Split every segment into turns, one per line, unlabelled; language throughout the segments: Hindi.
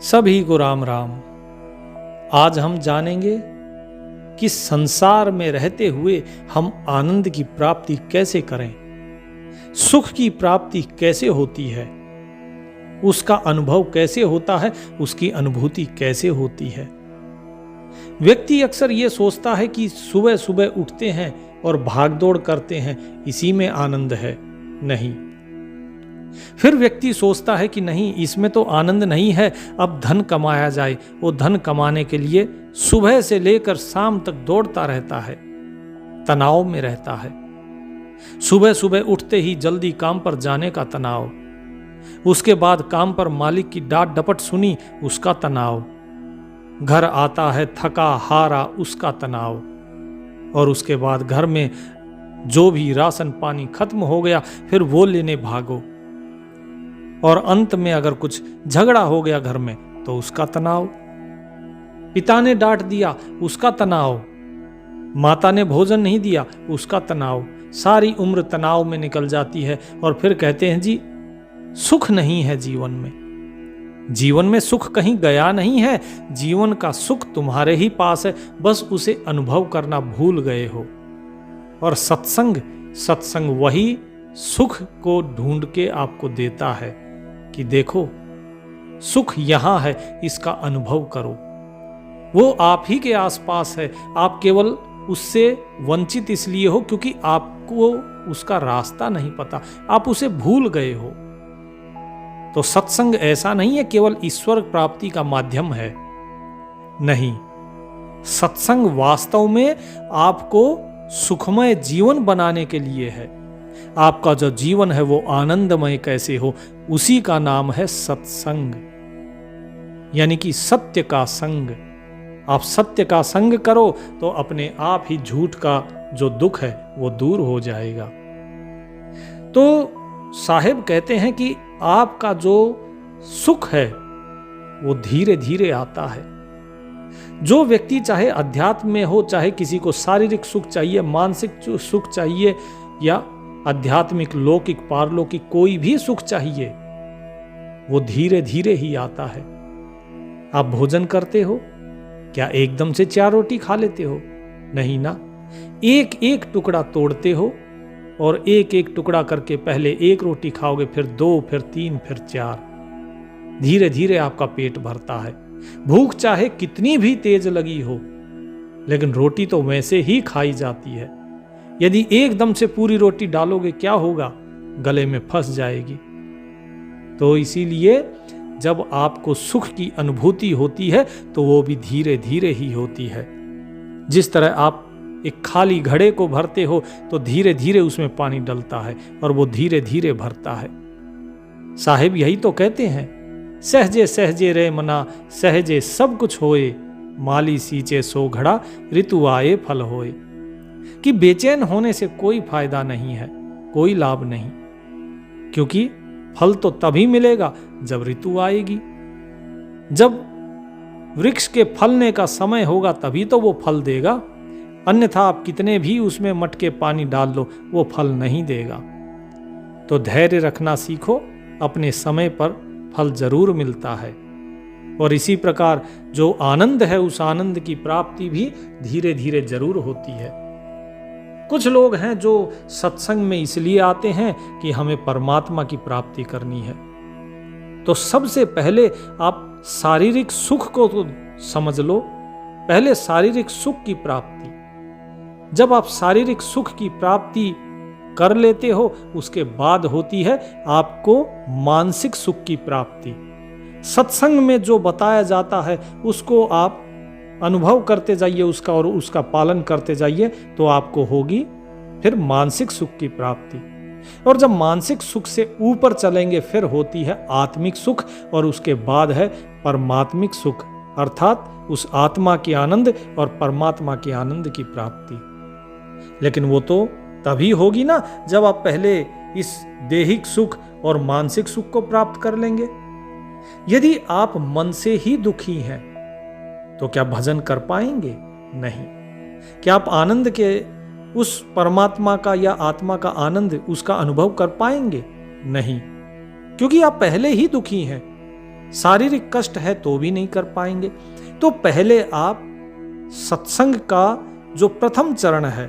सभी को राम राम। आज हम जानेंगे कि संसार में रहते हुए हम आनंद की प्राप्ति कैसे करें, सुख की प्राप्ति कैसे होती है, उसका अनुभव कैसे होता है, उसकी अनुभूति कैसे होती है। व्यक्ति अक्सर ये सोचता है कि सुबह सुबह उठते हैं और भागदौड़ करते हैं, इसी में आनंद है। नहीं। फिर व्यक्ति सोचता है कि नहीं, इसमें तो आनंद नहीं है, अब धन कमाया जाए। वो धन कमाने के लिए सुबह से लेकर शाम तक दौड़ता रहता है, तनाव में रहता है। सुबह सुबह उठते ही जल्दी काम पर जाने का तनाव, उसके बाद काम पर मालिक की डांट डपट सुनी, उसका तनाव, घर आता है थका हारा, उसका तनाव, और उसके बाद घर में जो भी राशन पानी खत्म हो गया फिर वो लेने भागो, और अंत में अगर कुछ झगड़ा हो गया घर में तो उसका तनाव, पिता ने डांट दिया उसका तनाव, माता ने भोजन नहीं दिया उसका तनाव। सारी उम्र तनाव में निकल जाती है और फिर कहते हैं जी सुख नहीं है जीवन में। जीवन में सुख कहीं गया नहीं है, जीवन का सुख तुम्हारे ही पास है, बस उसे अनुभव करना भूल गए हो। और सत्संग वही सुख को ढूंढ के आपको देता है कि देखो सुख यहां है, इसका अनुभव करो। वो आप ही के आसपास है, आप केवल उससे वंचित इसलिए हो क्योंकि आपको उसका रास्ता नहीं पता, आप उसे भूल गए हो। तो सत्संग ऐसा नहीं है केवल ईश्वर प्राप्ति का माध्यम है, नहीं। सत्संग वास्तव में आपको सुखमय जीवन बनाने के लिए है। आपका जो जीवन है वो आनंदमय कैसे हो, उसी का नाम है सत्संग, यानी कि सत्य का संग। आप सत्य का संग करो तो अपने आप ही झूठ का जो दुख है वो दूर हो जाएगा। तो साहिब कहते हैं कि आपका जो सुख है वो धीरे धीरे आता है। जो व्यक्ति चाहे अध्यात्म में हो, चाहे किसी को शारीरिक सुख चाहिए, मानसिक सुख चाहिए, या आध्यात्मिक लौकिक पारलौकिक कोई भी सुख चाहिए, वो धीरे धीरे ही आता है। आप भोजन करते हो, क्या एकदम से 4 रोटी खा लेते हो? नहीं ना, एक एक टुकड़ा तोड़ते हो और एक एक टुकड़ा करके पहले 1 रोटी खाओगे, फिर 2, फिर 3, फिर 4। धीरे धीरे आपका पेट भरता है। भूख चाहे कितनी भी तेज लगी हो, लेकिन रोटी तो वैसे ही खाई जाती है। यदि एकदम से पूरी रोटी डालोगे क्या होगा? गले में फंस जाएगी। तो इसीलिए जब आपको सुख की अनुभूति होती है तो वो भी धीरे धीरे ही होती है। जिस तरह आप एक खाली घड़े को भरते हो तो धीरे धीरे उसमें पानी डलता है और वो धीरे धीरे भरता है। साहिब यही तो कहते हैं, सहजे सहजे रे मना, सहजे सब कुछ होए, माली सींचे सो घड़ा, ऋतु आए फल होए। कि बेचैन होने से कोई फायदा नहीं है, कोई लाभ नहीं, क्योंकि फल तो तभी मिलेगा जब ऋतु आएगी। जब वृक्ष के फलने का समय होगा तभी तो वो फल देगा, अन्यथा आप कितने भी उसमें मटके पानी डाल लो वो फल नहीं देगा। तो धैर्य रखना सीखो, अपने समय पर फल जरूर मिलता है। और इसी प्रकार जो आनंद है उस आनंद की प्राप्ति भी धीरे धीरे जरूर होती है। कुछ लोग हैं जो सत्संग में इसलिए आते हैं कि हमें परमात्मा की प्राप्ति करनी है। तो सबसे पहले आप शारीरिक सुख को तो समझ लो, पहले शारीरिक सुख की प्राप्ति। जब आप शारीरिक सुख की प्राप्ति कर लेते हो, उसके बाद होती है आपको मानसिक सुख की प्राप्ति। सत्संग में जो बताया जाता है उसको आप अनुभव करते जाइए उसका, और उसका पालन करते जाइए, तो आपको होगी फिर मानसिक सुख की प्राप्ति। और जब मानसिक सुख से ऊपर चलेंगे फिर होती है आत्मिक सुख, और उसके बाद है परमात्मिक सुख, अर्थात उस आत्मा के आनंद और परमात्मा के आनंद की प्राप्ति। लेकिन वो तो तभी होगी ना जब आप पहले इस देहिक सुख और मानसिक सुख को प्राप्त कर लेंगे। यदि आप मन से ही दुखी हैं तो क्या भजन कर पाएंगे? नहीं। क्या आप आनंद के उस परमात्मा का या आत्मा का आनंद, उसका अनुभव कर पाएंगे? नहीं, क्योंकि आप पहले ही दुखी हैं। शारीरिक कष्ट है तो भी नहीं कर पाएंगे। तो पहले आप सत्संग का जो प्रथम चरण है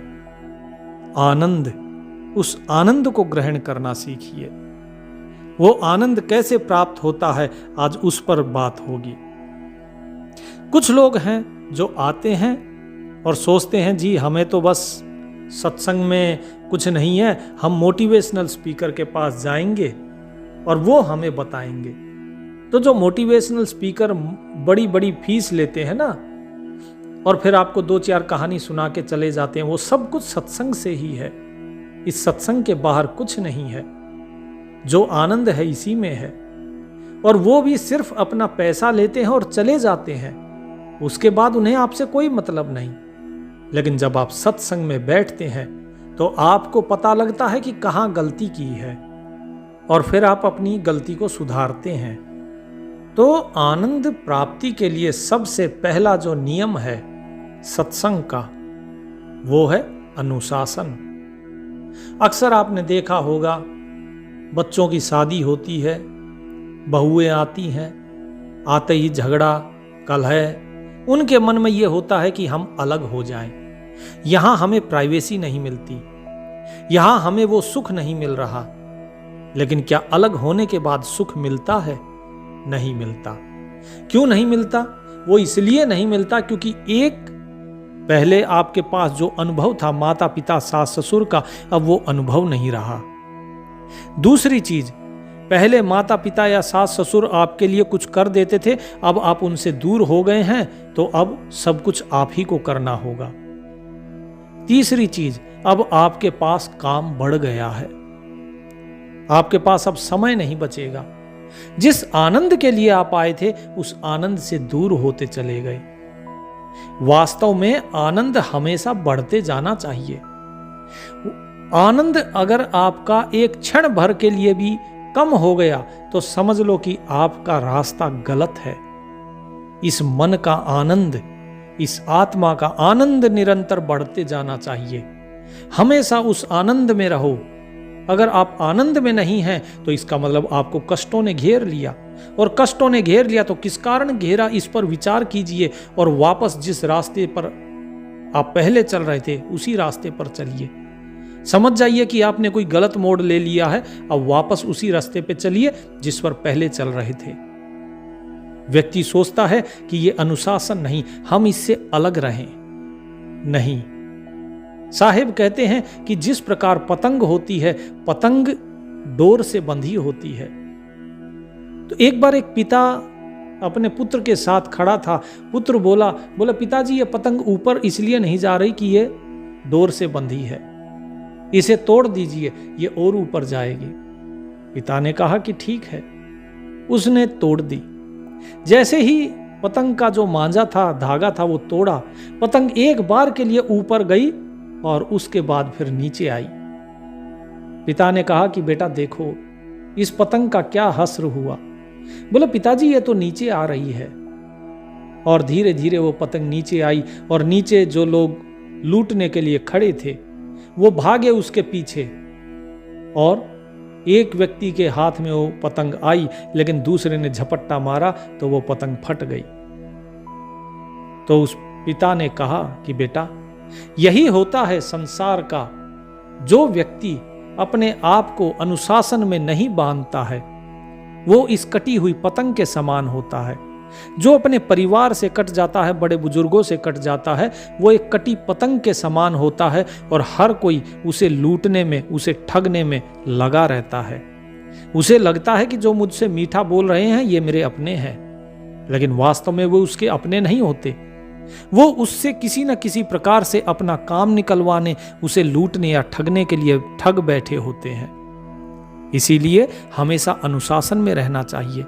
आनंद, उस आनंद को ग्रहण करना सीखिए। वो आनंद कैसे प्राप्त होता है आज उस पर बात होगी। कुछ लोग हैं जो आते हैं और सोचते हैं जी हमें तो बस सत्संग में कुछ नहीं है, हम मोटिवेशनल स्पीकर के पास जाएंगे और वो हमें बताएंगे। तो जो मोटिवेशनल स्पीकर बड़ी बड़ी फीस लेते हैं ना और फिर आपको 2-4 कहानी सुना के चले जाते हैं, वो सब कुछ सत्संग से ही है। इस सत्संग के बाहर कुछ नहीं है। जो आनंद है इसी में है। और वो भी सिर्फ अपना पैसा लेते हैं और चले जाते हैं, उसके बाद उन्हें आपसे कोई मतलब नहीं। लेकिन जब आप सत्संग में बैठते हैं तो आपको पता लगता है कि कहाँ गलती की है और फिर आप अपनी गलती को सुधारते हैं। तो आनंद प्राप्ति के लिए सबसे पहला जो नियम है सत्संग का, वो है अनुशासन। अक्सर आपने देखा होगा बच्चों की शादी होती है, बहुएं आती हैं, आते ही झगड़ा कलह, उनके मन में यह होता है कि हम अलग हो जाएं। यहां हमें प्राइवेसी नहीं मिलती, यहां हमें वो सुख नहीं मिल रहा। लेकिन क्या अलग होने के बाद सुख मिलता है? नहीं मिलता। क्यों नहीं मिलता? वो इसलिए नहीं मिलता क्योंकि एक पहले आपके पास जो अनुभव था माता पिता सास ससुर का, अब वो अनुभव नहीं रहा। दूसरी चीज, पहले माता पिता या सास ससुर आपके लिए कुछ कर देते थे, अब आप उनसे दूर हो गए हैं तो अब सब कुछ आप ही को करना होगा। तीसरी चीज, अब आपके पास काम बढ़ गया है, आपके पास अब समय नहीं बचेगा। जिस आनंद के लिए आप आए थे उस आनंद से दूर होते चले गए। वास्तव में आनंद हमेशा बढ़ते जाना चाहिए। आनंद अगर आपका एक क्षण भर के लिए भी कम हो गया तो समझ लो कि आपका रास्ता गलत है। इस मन का आनंद, इस आत्मा का आनंद निरंतर बढ़ते जाना चाहिए। हमेशा उस आनंद में रहो। अगर आप आनंद में नहीं हैं तो इसका मतलब आपको कष्टों ने घेर लिया, और कष्टों ने घेर लिया तो किस कारण घेरा, इस पर विचार कीजिए और वापस जिस रास्ते पर आप पहले चल रहे थे उसी रास्ते पर चलिए। समझ जाइए कि आपने कोई गलत मोड़ ले लिया है, अब वापस उसी रास्ते पे चलिए जिस पर पहले चल रहे थे। व्यक्ति सोचता है कि ये अनुशासन नहीं, हम इससे अलग रहें। नहीं, साहिब कहते हैं कि जिस प्रकार पतंग होती है, पतंग डोर से बंधी होती है। तो एक बार एक पिता अपने पुत्र के साथ खड़ा था। पुत्र बोला पिताजी ये पतंग ऊपर इसलिए नहीं जा रही कि ये डोर से बंधी है, इसे तोड़ दीजिए, ये और ऊपर जाएगी। पिता ने कहा कि ठीक है। उसने तोड़ दी। जैसे ही पतंग का जो मांझा था, धागा था, वो तोड़ा, पतंग एक बार के लिए ऊपर गई और उसके बाद फिर नीचे आई। पिता ने कहा कि बेटा देखो इस पतंग का क्या हस्र हुआ। बोला पिताजी ये तो नीचे आ रही है। और धीरे धीरे वो पतंग नीचे आई और नीचे जो लोग लूटने के लिए खड़े थे वो भागे उसके पीछे, और एक व्यक्ति के हाथ में वो पतंग आई लेकिन दूसरे ने झपट्टा मारा तो वो पतंग फट गई। तो उस पिता ने कहा कि बेटा यही होता है संसार का। जो व्यक्ति अपने आप को अनुशासन में नहीं बांधता है वो इस कटी हुई पतंग के समान होता है। जो अपने परिवार से कट जाता है, बड़े बुजुर्गों से कट जाता है, वो एक कटी पतंग के समान होता है और हर कोई उसे लूटने में, उसे ठगने में लगा रहता है। उसे लगता है कि जो मुझसे मीठा बोल रहे हैं ये मेरे अपने हैं, लेकिन वास्तव में वो उसके अपने नहीं होते। वो उससे किसी न किसी प्रकार से अपना काम निकलवाने, उसे लूटने या ठगने के लिए ठग बैठे होते हैं। इसीलिए हमेशा अनुशासन में रहना चाहिए।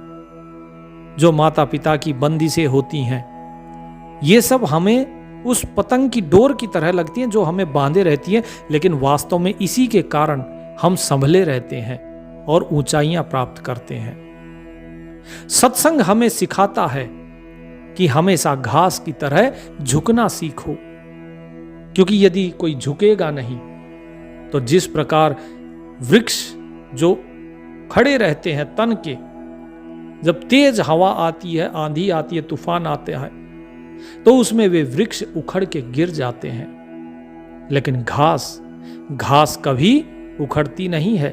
जो माता पिता की बंदिशें होती हैं ये सब हमें उस पतंग की डोर की तरह लगती हैं जो हमें बांधे रहती हैं, लेकिन वास्तव में इसी के कारण हम संभले रहते हैं और ऊंचाइयां प्राप्त करते हैं। सत्संग हमें सिखाता है कि हमेशा घास की तरह झुकना सीखो, क्योंकि यदि कोई झुकेगा नहीं तो जिस प्रकार वृक्ष जो खड़े रहते हैं तन के, जब तेज हवा आती है, आंधी आती है, तूफान आते हैं, तो उसमें वे वृक्ष उखड़ के गिर जाते हैं। लेकिन घास कभी उखड़ती नहीं है।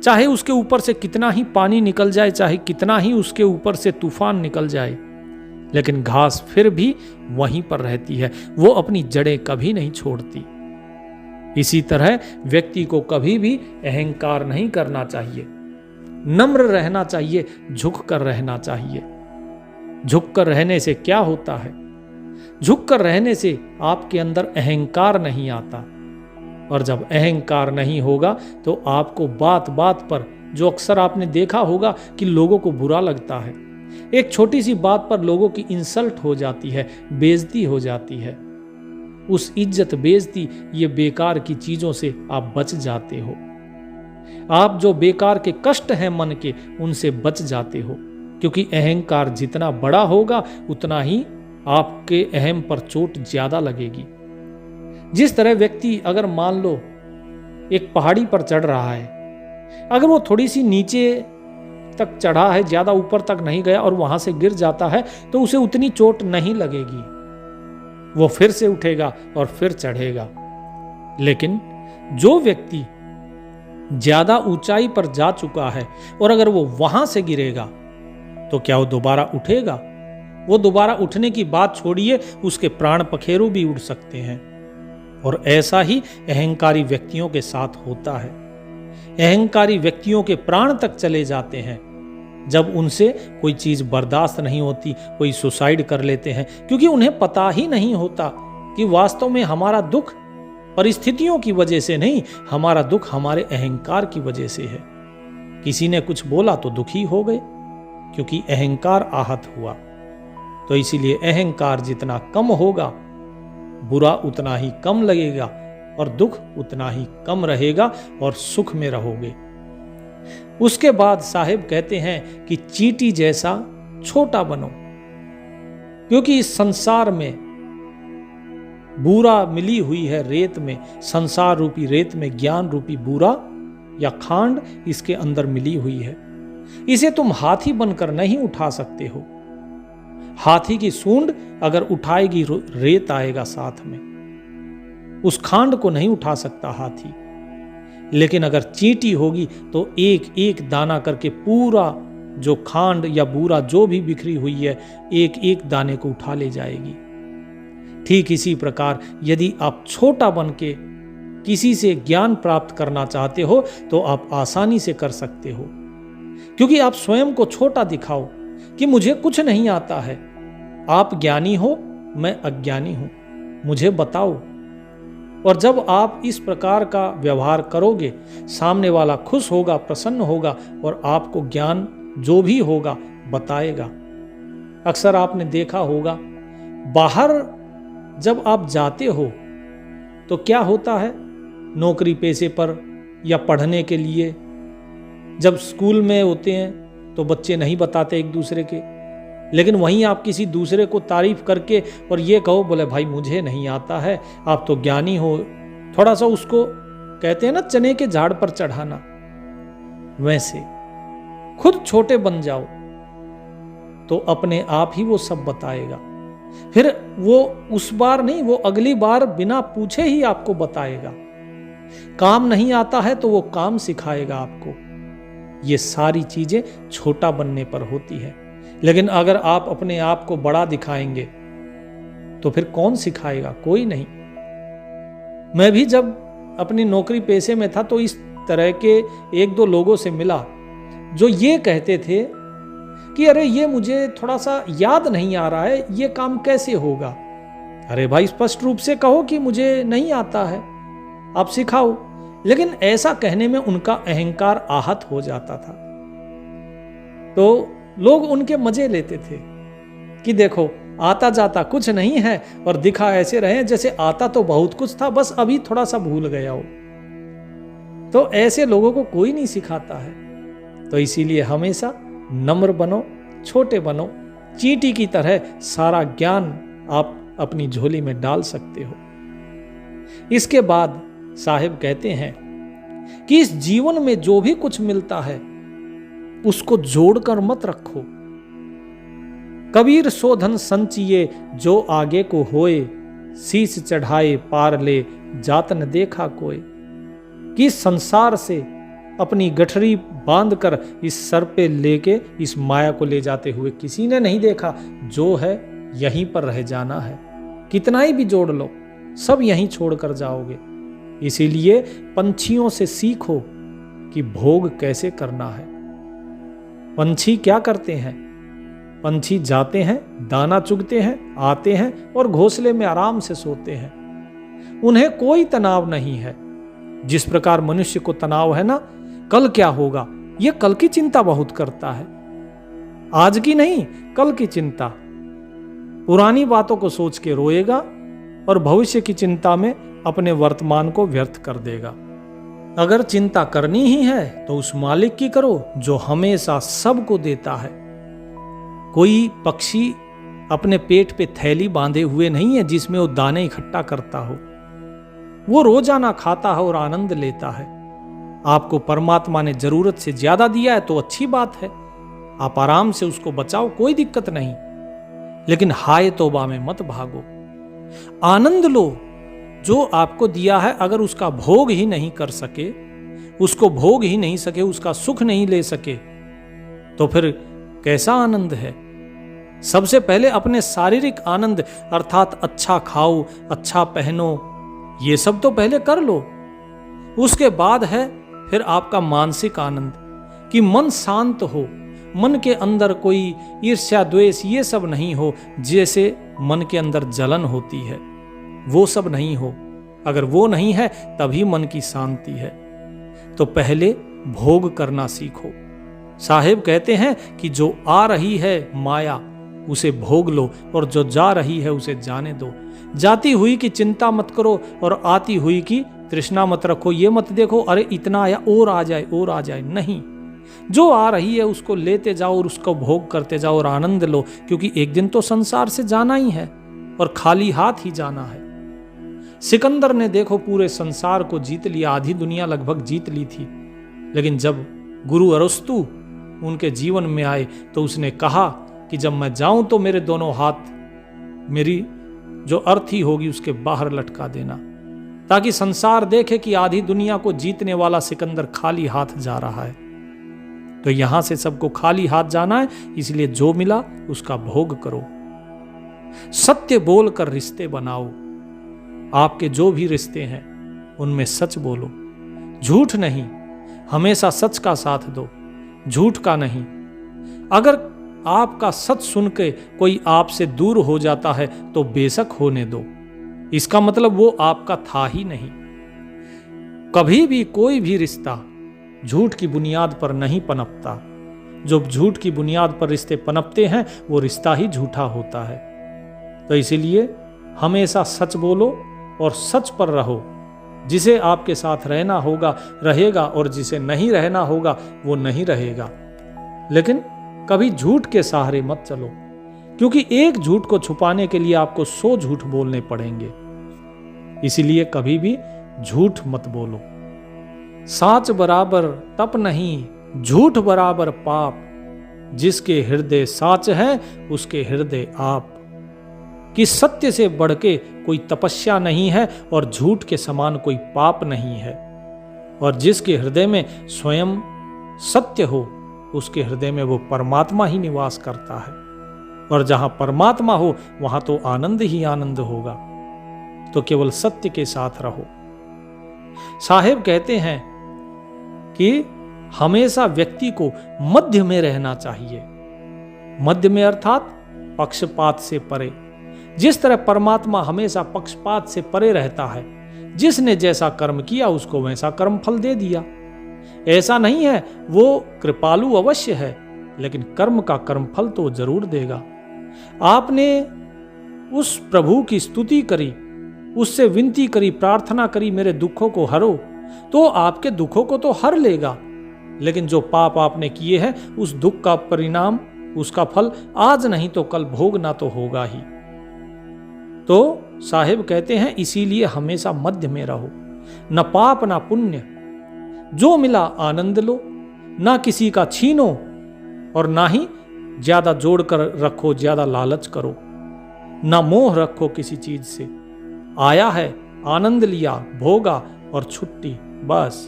चाहे उसके ऊपर से कितना ही पानी निकल जाए, चाहे कितना ही उसके ऊपर से तूफान निकल जाए, लेकिन घास फिर भी वहीं पर रहती है। वो अपनी जड़ें कभी नहीं छोड़ती। इसी तरह व्यक्ति को कभी भी अहंकार नहीं करना चाहिए, नम्र रहना चाहिए, झुक कर रहना चाहिए। झुक कर रहने से क्या होता है? झुक कर रहने से आपके अंदर अहंकार नहीं आता, और जब अहंकार नहीं होगा तो आपको बात बात पर, जो अक्सर आपने देखा होगा कि लोगों को बुरा लगता है, एक छोटी सी बात पर लोगों की इंसल्ट हो जाती है, बेइज्जती हो जाती है। उस इज्जत, बेइज्जती, ये बेकार की चीजों से आप बच जाते हो। आप जो बेकार के कष्ट हैं मन के, उनसे बच जाते हो, क्योंकि अहंकार जितना बड़ा होगा उतना ही आपके अहम पर चोट ज्यादा लगेगी। जिस तरह व्यक्ति अगर मान लो एक पहाड़ी पर चढ़ रहा है, अगर वो थोड़ी सी नीचे तक चढ़ा है, ज्यादा ऊपर तक नहीं गया और वहां से गिर जाता है, तो उसे उतनी चोट नहीं लगेगी। वो फिर से उठेगा और फिर चढ़ेगा। लेकिन जो व्यक्ति ज्यादा ऊंचाई पर जा चुका है और अगर वो वहां से गिरेगा, तो क्या वो दोबारा उठेगा? वो दोबारा उठने की बात छोड़िए, उसके प्राण पखेरु भी उड़ सकते हैं। और ऐसा ही अहंकारी व्यक्तियों के साथ होता है। अहंकारी व्यक्तियों के प्राण तक चले जाते हैं जब उनसे कोई चीज बर्दाश्त नहीं होती, कोई सुसाइड कर लेते हैं, क्योंकि उन्हें पता ही नहीं होता कि वास्तव में हमारा दुख परिस्थितियों की वजह से नहीं, हमारा दुख हमारे अहंकार की वजह से है। किसी ने कुछ बोला तो दुखी हो गए, क्योंकि अहंकार आहत हुआ। तो इसीलिए अहंकार जितना कम होगा, बुरा उतना ही कम लगेगा और दुख उतना ही कम रहेगा और सुख में रहोगे। उसके बाद साहिब कहते हैं कि चींटी जैसा छोटा बनो, क्योंकि इस संसार में बूरा मिली हुई है रेत में, संसार रूपी रेत में ज्ञान रूपी बूरा या खांड इसके अंदर मिली हुई है। इसे तुम हाथी बनकर नहीं उठा सकते हो। हाथी की सूंड अगर उठाएगी रेत आएगा साथ में, उस खांड को नहीं उठा सकता हाथी। लेकिन अगर चींटी होगी तो एक एक दाना करके पूरा जो खांड या बूरा जो भी बिखरी हुई है, एक एक दाने को उठा ले जाएगी। ठीक इसी प्रकार यदि आप छोटा बन के किसी से ज्ञान प्राप्त करना चाहते हो तो आप आसानी से कर सकते हो, क्योंकि आप स्वयं को छोटा दिखाओ कि मुझे कुछ नहीं आता है। आप ज्ञानी हो, मैं अज्ञानी हूं, मुझे बताओ। और जब आप इस प्रकार का व्यवहार करोगे, सामने वाला खुश होगा, प्रसन्न होगा और आपको ज्ञान जो भी होगा बताएगा। अक्सर आपने देखा होगा, बाहर जब आप जाते हो तो क्या होता है, नौकरी पेशे पर या पढ़ने के लिए जब स्कूल में होते हैं तो बच्चे नहीं बताते एक दूसरे के, लेकिन वहीं आप किसी दूसरे को तारीफ करके और ये कहो, बोले भाई मुझे नहीं आता है, आप तो ज्ञानी हो, थोड़ा सा उसको कहते हैं ना चने के झाड़ पर चढ़ाना, वैसे खुद छोटे बन जाओ तो अपने आप ही वो सब बताएगा। फिर वो उस बार नहीं, वो अगली बार बिना पूछे ही आपको बताएगा। काम नहीं आता है तो वो काम सिखाएगा आपको। ये सारी चीजें छोटा बनने पर होती है। लेकिन अगर आप अपने आप को बड़ा दिखाएंगे तो फिर कौन सिखाएगा? कोई नहीं। मैं भी जब अपनी नौकरी पेशे में था तो इस तरह के एक दो लोगों से मिला जो ये कहते थे कि अरे ये मुझे थोड़ा सा याद नहीं आ रहा है, ये काम कैसे होगा। अरे भाई स्पष्ट रूप से कहो कि मुझे नहीं आता है, आप सिखाओ। लेकिन ऐसा कहने में उनका अहंकार आहत हो जाता था, तो लोग उनके मजे लेते थे कि देखो आता जाता कुछ नहीं है और दिखा ऐसे रहे जैसे आता तो बहुत कुछ था, बस अभी थोड़ा सा भूल गया हो। तो ऐसे लोगों को कोई नहीं सिखाता है। तो इसीलिए हमेशा नम्र बनो, छोटे बनो, चींटी की तरह सारा ज्ञान आप अपनी झोली में डाल सकते हो। इसके बाद साहिब कहते हैं कि इस जीवन में जो भी कुछ मिलता है उसको जोड़कर मत रखो। कबीर सो धन संचिए जो आगे को होए, शीश चढ़ाए पार ले जात न देखा कोई। कि संसार से अपनी गठरी बांधकर इस सर पे लेके इस माया को ले जाते हुए किसी ने नहीं देखा। जो है यहीं पर रह जाना है, कितना ही भी जोड़ लो सब यहीं छोड़कर जाओगे। इसीलिए पंछियों से सीखो कि भोग कैसे करना है। पंछी क्या करते हैं? पंछी जाते हैं, दाना चुगते हैं, आते हैं और घोंसले में आराम से सोते हैं। उन्हें कोई तनाव नहीं है। जिस प्रकार मनुष्य को तनाव है ना, कल क्या होगा, यह कल की चिंता बहुत करता है। आज की नहीं, कल की चिंता। पुरानी बातों को सोच के रोएगा और भविष्य की चिंता में अपने वर्तमान को व्यर्थ कर देगा। अगर चिंता करनी ही है तो उस मालिक की करो जो हमेशा सबको देता है। कोई पक्षी अपने पेट पे थैली बांधे हुए नहीं है जिसमें वो दाने इकट्ठा करता हो। वो रोजाना खाता है और आनंद लेता है। आपको परमात्मा ने जरूरत से ज्यादा दिया है तो अच्छी बात है, आप आराम से उसको बचाओ, कोई दिक्कत नहीं। लेकिन हाय तौबा में मत भागो। आनंद लो जो आपको दिया है। अगर उसका भोग ही नहीं कर सके, उसको भोग ही नहीं सके, उसका सुख नहीं ले सके, तो फिर कैसा आनंद है? सबसे पहले अपने शारीरिक आनंद अर्थात अच्छा खाओ, अच्छा पहनो, ये सब तो पहले कर लो। उसके बाद है फिर आपका मानसिक आनंद, कि मन शांत हो, मन के अंदर कोई ईर्ष्या द्वेष ये सब नहीं हो। जैसे मन के अंदर जलन होती है वो सब नहीं हो। अगर वो नहीं है तभी मन की शांति है। तो पहले भोग करना सीखो। साहेब कहते हैं कि जो आ रही है माया उसे भोग लो और जो जा रही है उसे जाने दो। जाती हुई की चिंता मत करो और आती हुई की तृष्णा मत रखो। ये मत देखो अरे इतना आया और आ जाए और आ जाए, नहीं। जो आ रही है उसको लेते जाओ और उसको भोग करते जाओ और आनंद लो, क्योंकि एक दिन तो संसार से जाना ही है और खाली हाथ ही जाना है। सिकंदर ने देखो पूरे संसार को जीत लिया, आधी दुनिया लगभग जीत ली थी। लेकिन जब गुरु अरस्तु उनके जीवन में आए तो उसने कहा कि जब मैं जाऊं तो मेरे दोनों हाथ मेरी जो अर्थी होगी उसके बाहर लटका देना, ताकि संसार देखे कि आधी दुनिया को जीतने वाला सिकंदर खाली हाथ जा रहा है। तो यहां से सबको खाली हाथ जाना है, इसलिए जो मिला उसका भोग करो। सत्य बोलकर रिश्ते बनाओ। आपके जो भी रिश्ते हैं उनमें सच बोलो, झूठ नहीं। हमेशा सच का साथ दो, झूठ का नहीं। अगर आपका सच सुन के कोई आपसे दूर हो जाता है तो बेशक होने दो, इसका मतलब वो आपका था ही नहीं। कभी भी कोई भी रिश्ता झूठ की बुनियाद पर नहीं पनपता। जो झूठ की बुनियाद पर रिश्ते पनपते हैं वो रिश्ता ही झूठा होता है। तो इसीलिए हमेशा सच बोलो और सच पर रहो। जिसे आपके साथ रहना होगा रहेगा और जिसे नहीं रहना होगा वो नहीं रहेगा। लेकिन कभी झूठ के सहारे मत चलो, क्योंकि एक झूठ को छुपाने के लिए आपको 100 झूठ बोलने पड़ेंगे। इसीलिए कभी भी झूठ मत बोलो। साच बराबर तप नहीं, झूठ बराबर पाप। जिसके हृदय साच है उसके हृदय आप। कि सत्य से बढ़ के कोई तपस्या नहीं है और झूठ के समान कोई पाप नहीं है। और जिसके हृदय में स्वयं सत्य हो उसके हृदय में वो परमात्मा ही निवास करता है। और जहां परमात्मा हो वहां तो आनंद ही आनंद होगा। तो केवल सत्य के साथ रहो। साहेब कहते हैं कि हमेशा व्यक्ति को मध्य में रहना चाहिए। मध्य में अर्थात पक्षपात से परे। जिस तरह परमात्मा हमेशा पक्षपात से परे रहता है, जिसने जैसा कर्म किया उसको वैसा कर्म फल दे दिया। ऐसा नहीं है वो कृपालु अवश्य है, लेकिन कर्म का कर्म फल तो जरूर देगा। आपने उस प्रभु की स्तुति करी, उससे विनती करी, प्रार्थना करी मेरे दुखों को हरो, तो आपके दुखों को तो हर लेगा। लेकिन जो पाप आपने किए हैं उस दुख का परिणाम, उसका फल आज नहीं तो कल भोगना तो होगा ही। तो साहिब कहते हैं इसीलिए हमेशा मध्य में रहो। न पाप ना पुण्य, जो मिला आनंद लो, ना किसी का छीनो और ना ही ज्यादा जोड़ कर रखो, ज्यादा लालच करो, ना मोह रखो किसी चीज से। आया है, आनंद लिया, भोगा और छुट्टी, बस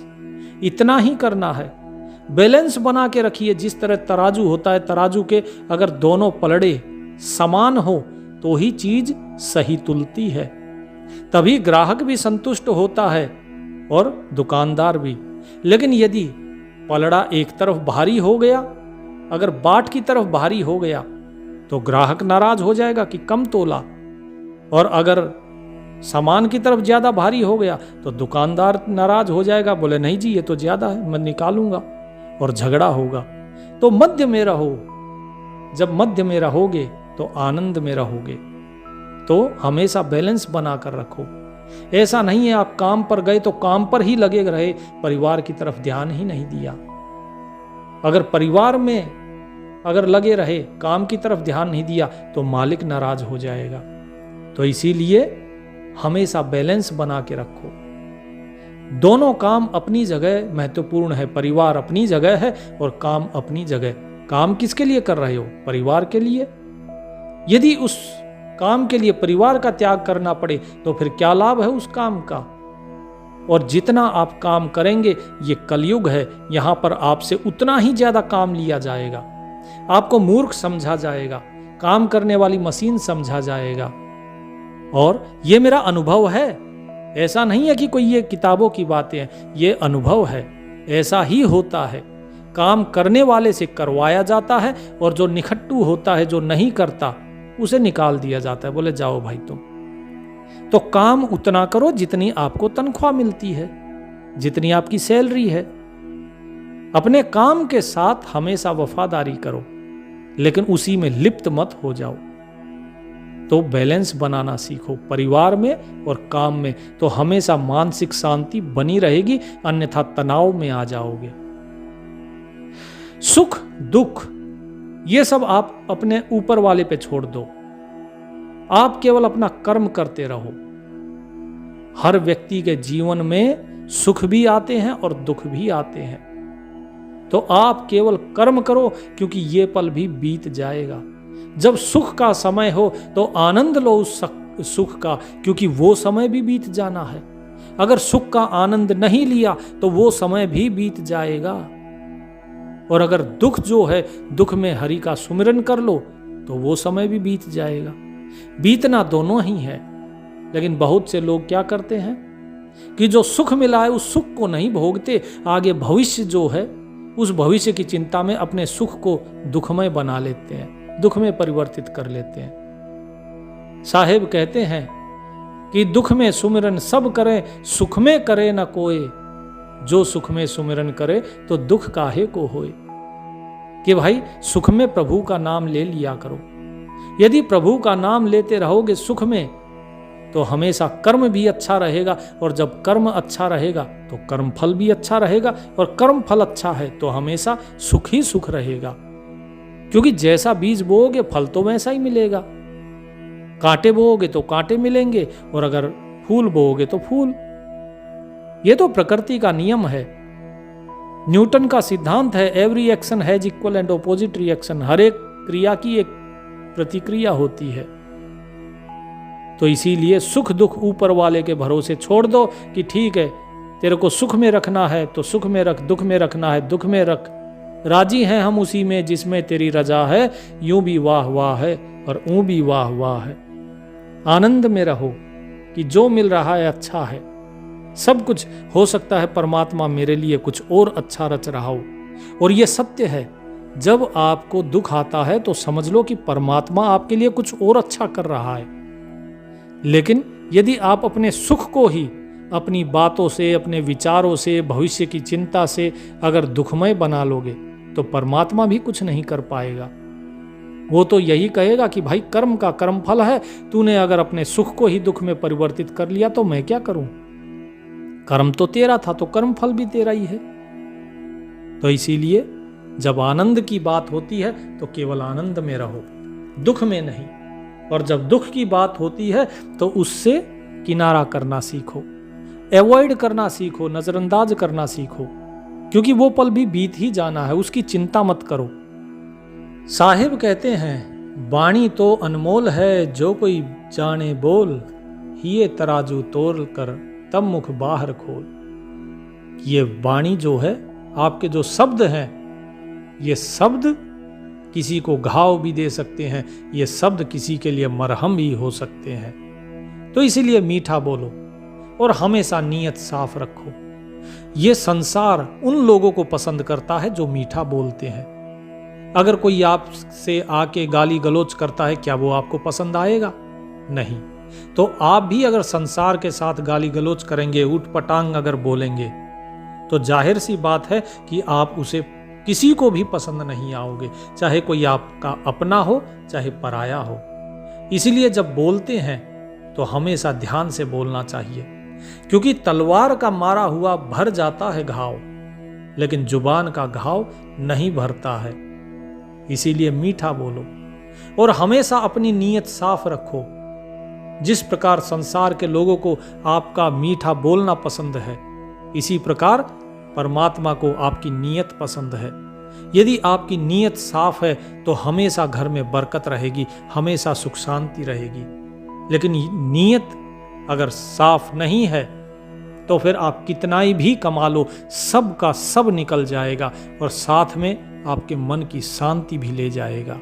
इतना ही करना है। बैलेंस बना के रखिए। जिस तरह तराजू होता है, तराजू के अगर दोनों पलड़े समान हो तो ही चीज सही तुलती है, तभी ग्राहक भी संतुष्ट होता है और दुकानदार भी। लेकिन यदि पलड़ा एक तरफ भारी हो गया, अगर बाट की तरफ भारी हो गया, तो ग्राहक नाराज हो जाएगा कि कम तोला, और अगर सामान की तरफ ज्यादा भारी हो गया तो दुकानदार नाराज हो जाएगा, बोले नहीं जी ये तो ज्यादा है, मैं निकालूंगा, और झगड़ा होगा। तो मध्य में रहो। जब मध्य में रहोगे तो आनंद में रहोगे। तो हमेशा बैलेंस बना कर रखो। ऐसा नहीं है आप काम पर गए तो काम पर ही लगे रहे, परिवार की तरफ ध्यान ही नहीं दिया। अगर परिवार में अगर लगे रहे, काम की तरफ ध्यान नहीं दिया, तो मालिक नाराज हो जाएगा। तो इसीलिए हमेशा बैलेंस बना के रखो। दोनों काम अपनी जगह महत्वपूर्ण है। परिवार अपनी जगह है और काम अपनी जगह। काम किसके लिए कर रहे हो? परिवार के लिए। यदि उस काम के लिए परिवार का त्याग करना पड़े तो फिर क्या लाभ है उस काम का? और जितना आप काम करेंगे, ये कलयुग है, यहां पर आपसे उतना ही ज्यादा काम लिया जाएगा। आपको मूर्ख समझा जाएगा, काम करने वाली मशीन समझा जाएगा। और ये मेरा अनुभव है, ऐसा नहीं है कि कोई ये किताबों की बातें हैं, ये अनुभव है। ऐसा ही होता है। काम करने वाले से करवाया जाता है और जो निखट्टू होता है, जो नहीं करता, उसे निकाल दिया जाता है, बोले जाओ भाई तुम। तो काम उतना करो जितनी आपको तनख्वाह मिलती है, जितनी आपकी सैलरी है। अपने काम के साथ हमेशा वफादारी करो, लेकिन उसी में लिप्त मत हो जाओ। तो बैलेंस बनाना सीखो परिवार में और काम में, तो हमेशा मानसिक शांति बनी रहेगी, अन्यथा तनाव में आ जाओगे। सुख दुख ये सब आप अपने ऊपर वाले पे छोड़ दो। आप केवल अपना कर्म करते रहो। हर व्यक्ति के जीवन में सुख भी आते हैं और दुख भी आते हैं। तो आप केवल कर्म करो, क्योंकि ये पल भी बीत जाएगा। जब सुख का समय हो तो आनंद लो उस सुख का, क्योंकि वो समय भी बीत जाना है। अगर सुख का आनंद नहीं लिया तो वो समय भी बीत जाएगा। और अगर दुख जो है, दुख में हरि का सुमिरन कर लो तो वो समय भी बीत जाएगा। बीतना दोनों ही है। लेकिन बहुत से लोग क्या करते हैं कि जो सुख मिला है उस सुख को नहीं भोगते, आगे भविष्य जो है उस भविष्य की चिंता में अपने सुख को दुखमय बना लेते हैं, दुख में परिवर्तित कर लेते हैं। साहेब कहते हैं कि दुख में सुमिरन सब करें, सुख में करे न कोई। जो सुख में सुमिरन करे तो दुख काहे को होए। कि भाई सुख में प्रभु का नाम ले लिया करो। यदि प्रभु का नाम लेते रहोगे सुख में, तो हमेशा कर्म भी अच्छा रहेगा, और जब कर्म अच्छा रहेगा तो कर्म फल भी अच्छा रहेगा, और कर्म फल अच्छा है तो हमेशा सुख ही सुख रहेगा। क्योंकि जैसा बीज बोओगे फल तो वैसा ही मिलेगा। कांटे बोओगे तो कांटे मिलेंगे, और अगर फूल बोओगे तो फूल। ये तो प्रकृति का नियम है। न्यूटन का सिद्धांत है, every action has equal and opposite reaction. हर एक क्रिया की एक प्रतिक्रिया होती है। तो इसीलिए सुख दुख ऊपर वाले के भरोसे छोड़ दो कि ठीक है, तेरे को सुख में रखना है तो सुख में रख, दुख में रखना है दुख में रख। राजी हैं हम उसी में जिसमें तेरी रजा है। यूं भी वाह वाह है और ऊं भी वाह वाह है। आनंद में रहो कि जो मिल रहा है अच्छा है। सब कुछ हो सकता है परमात्मा मेरे लिए कुछ और अच्छा रच रहा हो। और ये सत्य है, जब आपको दुख आता है तो समझ लो कि परमात्मा आपके लिए कुछ और अच्छा कर रहा है। लेकिन यदि आप अपने सुख को ही अपनी बातों से, अपने विचारों से, भविष्य की चिंता से अगर दुखमय बना लोगे तो परमात्मा भी कुछ नहीं कर पाएगा। वो तो यही कहेगा कि भाई कर्म का कर्म फल है, तूने अगर अपने सुख को ही दुख में परिवर्तित कर लिया तो मैं क्या करूं। कर्म तो तेरा था तो कर्म फल भी तेरा ही है। तो इसीलिए जब आनंद की बात होती है तो केवल आनंद में रहो, दुख में नहीं। और जब दुख की बात होती है तो उससे किनारा करना सीखो, अवॉइड करना सीखो, नजरअंदाज करना सीखो, क्योंकि वो पल भी बीत ही जाना है। उसकी चिंता मत करो। साहिब कहते हैं, वाणी तो अनमोल है, जो कोई जाने बोल, हिये तराजू तोल कर तब मुख बाहर खोल। ये वाणी जो है, आपके जो शब्द हैं, ये शब्द किसी को घाव भी दे सकते हैं, ये शब्द किसी के लिए मरहम भी हो सकते हैं। तो इसीलिए मीठा बोलो और हमेशा नीयत साफ रखो। ये संसार उन लोगों को पसंद करता है जो मीठा बोलते हैं। अगर कोई आपसे आके गाली गलौज करता है, क्या वो आपको पसंद आएगा? नहीं। तो आप भी अगर संसार के साथ गाली गलौज करेंगे, उठ पटांग अगर बोलेंगे, तो जाहिर सी बात है कि आप उसे किसी को भी पसंद नहीं आओगे, चाहे कोई आपका अपना हो चाहे पराया हो। इसीलिए जब बोलते हैं तो हमेशा ध्यान से बोलना चाहिए, क्योंकि तलवार का मारा हुआ भर जाता है घाव, लेकिन जुबान का घाव नहीं भरता है। इसीलिए मीठा बोलो और हमेशा अपनी नीयत साफ रखो। जिस प्रकार संसार के लोगों को आपका मीठा बोलना पसंद है, इसी प्रकार परमात्मा को आपकी नीयत पसंद है। यदि आपकी नीयत साफ है तो हमेशा घर में बरकत रहेगी, हमेशा सुख शांति रहेगी। लेकिन नीयत अगर साफ नहीं है तो फिर आप कितना ही भी कमा लो, सब का सब निकल जाएगा और साथ में आपके मन की शांति भी ले जाएगा।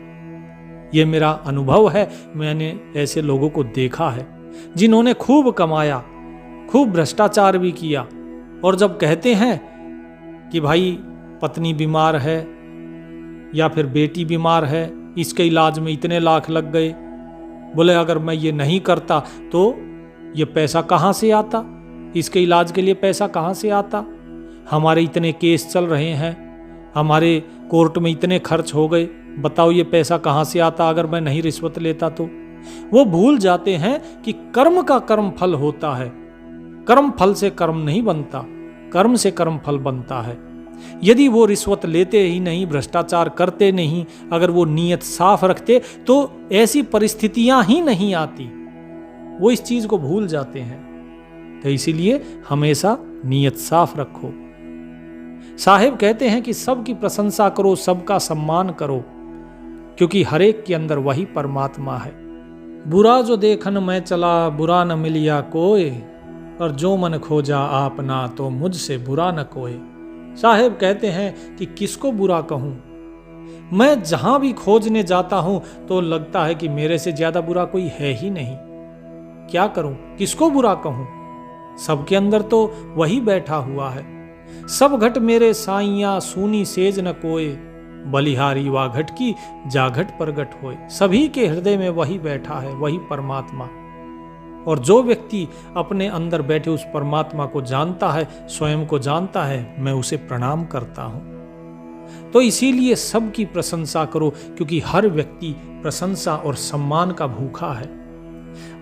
ये मेरा अनुभव है। मैंने ऐसे लोगों को देखा है जिन्होंने खूब कमाया, खूब भ्रष्टाचार भी किया, और जब कहते हैं कि भाई पत्नी बीमार है या फिर बेटी बीमार है, इसके इलाज में इतने लाख लग गए, बोले अगर मैं ये नहीं करता तो ये पैसा कहाँ से आता, इसके इलाज के लिए पैसा कहाँ से आता, हमारे इतने केस चल रहे हैं, हमारे कोर्ट में इतने खर्च हो गए, बताओ ये पैसा कहाँ से आता अगर मैं नहीं रिश्वत लेता तो। वो भूल जाते हैं कि कर्म का कर्म फल होता है, कर्म फल से कर्म नहीं बनता, कर्म से कर्म फल बनता है। यदि वो रिश्वत लेते ही नहीं, भ्रष्टाचार करते नहीं, अगर वो नीयत साफ रखते तो ऐसी परिस्थितियां ही नहीं आती। वो इस चीज को भूल जाते हैं। तो इसीलिए हमेशा नीयत साफ रखो। साहिब कहते हैं कि सबकी प्रशंसा करो, सबका सम्मान करो, क्योंकि हर एक के अंदर वही परमात्मा है। बुरा जो देखन मैं चला, बुरा न मिलिया कोई, और जो मन खोजा आपना, तो मुझसे बुरा न कोई। साहिब कहते हैं कि किसको बुरा कहूं, मैं जहां भी खोजने जाता हूं तो लगता है कि मेरे से ज्यादा बुरा कोई है ही नहीं। क्या करूं, किसको बुरा कहूं? सबके अंदर तो वही बैठा हुआ है। सब घट मेरे साइया, सूनी सेज न कोय, बलिहारी वा घट की, जा घट प्रगट होए। सभी के हृदय में वही बैठा है, वही परमात्मा। और जो व्यक्ति अपने अंदर बैठे उस परमात्मा को जानता है, स्वयं को जानता है, मैं उसे प्रणाम करता हूं। तो इसीलिए सबकी प्रशंसा करो, क्योंकि हर व्यक्ति प्रशंसा और सम्मान का भूखा है।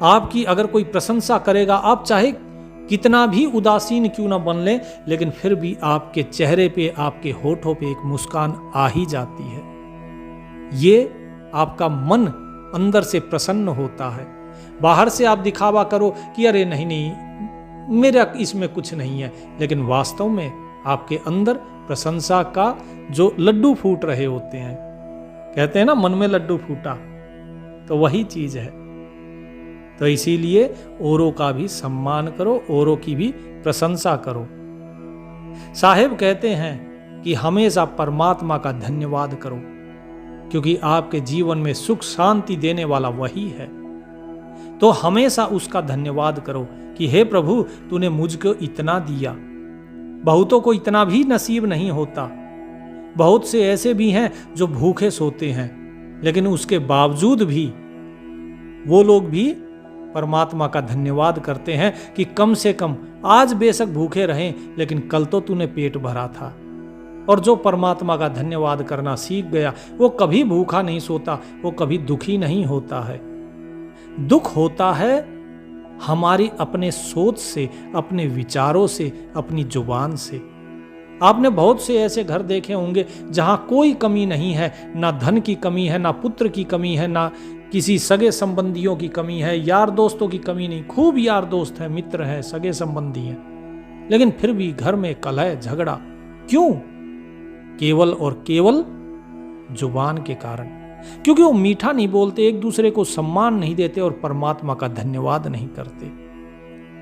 आपकी अगर कोई प्रशंसा करेगा, आप चाहे कितना भी उदासीन क्यों ना बन ले, लेकिन फिर भी आपके चेहरे पे, आपके होठों पे एक मुस्कान आ ही जाती है। ये आपका मन अंदर से प्रसन्न होता है। बाहर से आप दिखावा करो कि अरे नहीं नहीं मेरा इसमें कुछ नहीं है, लेकिन वास्तव में आपके अंदर प्रशंसा का जो लड्डू फूट रहे होते हैं, कहते हैं ना मन में लड्डू फूटा, तो वही चीज है। तो इसीलिए औरों का भी सम्मान करो, औरों की भी प्रशंसा करो। साहिब कहते हैं कि हमेशा परमात्मा का धन्यवाद करो, क्योंकि आपके जीवन में सुख शांति देने वाला वही है। तो हमेशा उसका धन्यवाद करो कि हे प्रभु, तूने मुझको इतना दिया। बहुतों को इतना भी नसीब नहीं होता। बहुत से ऐसे भी हैं जो भूखे सोते हैं, लेकिन उसके बावजूद भी वो लोग भी परमात्मा का धन्यवाद करते हैं कि कम से कम आज बेशक भूखे रहें, लेकिन कल तो तूने पेट भरा था। और जो परमात्मा का धन्यवाद करना सीख गया, वो कभी भूखा नहीं सोता, वो कभी दुखी नहीं होता है। दुख होता है हमारी अपने सोच से, अपने विचारों से, अपनी जुबान से। आपने बहुत से ऐसे घर देखे होंगे जहां कोई कमी नहीं है, ना धन की कमी है, ना पुत्र की कमी है, ना किसी सगे संबंधियों की कमी है, यार दोस्तों की कमी नहीं, खूब यार दोस्त हैं, मित्र हैं, सगे संबंधी हैं, लेकिन फिर भी घर में कलह झगड़ा। क्यों? केवल और केवल जुबान के कारण, क्योंकि वो मीठा नहीं बोलते, एक दूसरे को सम्मान नहीं देते और परमात्मा का धन्यवाद नहीं करते।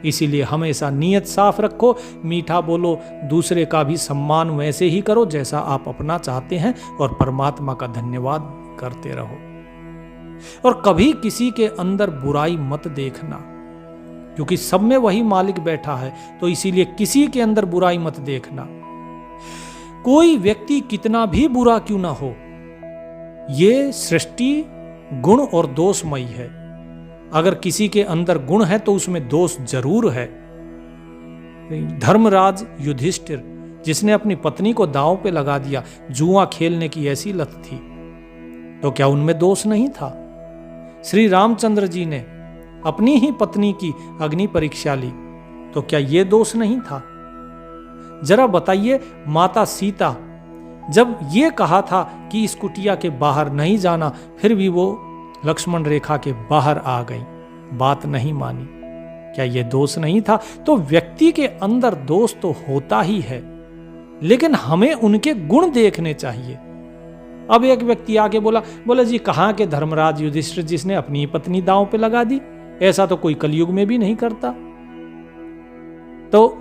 इसीलिए हमेशा नीयत साफ रखो, मीठा बोलो, दूसरे का भी सम्मान वैसे ही करो जैसा आप अपना चाहते हैं, और परमात्मा का धन्यवाद करते रहो। और कभी किसी के अंदर बुराई मत देखना, क्योंकि सब में वही मालिक बैठा है, तो इसीलिए किसी के अंदर बुराई मत देखना। कोई व्यक्ति कितना भी बुरा क्यों ना हो, ये सृष्टि गुण और दोषमयी है। अगर किसी के अंदर गुण है तो उसमें दोष जरूर है। धर्मराज युधिष्ठिर, जिसने अपनी पत्नी को दांव पे लगा दिया, जुआ खेलने की ऐसी लत थी, तो क्या उनमें दोष नहीं था? श्री रामचंद्र जी ने अपनी ही पत्नी की अग्नि परीक्षा ली, तो क्या यह दोष नहीं था? जरा बताइए, माता सीता जब ये कहा था कि इस कुटिया के बाहर नहीं जाना, फिर भी वो लक्ष्मण रेखा के बाहर आ गई, बात नहीं मानी, क्या ये दोष नहीं था? तो व्यक्ति के अंदर दोष तो होता ही है, लेकिन हमें उनके गुण देखने चाहिए। अब एक व्यक्ति आके बोला जी कहाँ के धर्मराज युधिष्ठिर जिसने अपनी पत्नी दांव पे लगा दी, ऐसा तो कोई कलयुग में भी नहीं करता। तो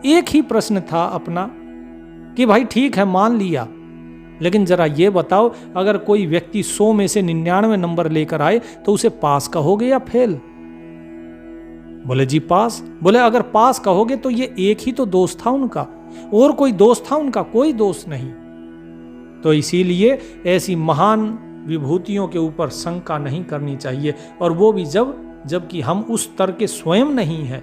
एक ही प्रश्न था अपना कि भाई ठीक है, मान लिया, लेकिन जरा ये बताओ, अगर कोई व्यक्ति 100 में से 99 नंबर लेकर आए तो उसे पास कहोगे या फेल? बोले जी पास। बोले अगर पास कहोगे तो ये एक ही तो दोष था उनका, और कोई दोष था उनका? कोई दोष नहीं। तो इसीलिए ऐसी महान विभूतियों के ऊपर शंका नहीं करनी चाहिए, और वो भी जबकि हम उस स्तर के स्वयं नहीं हैं,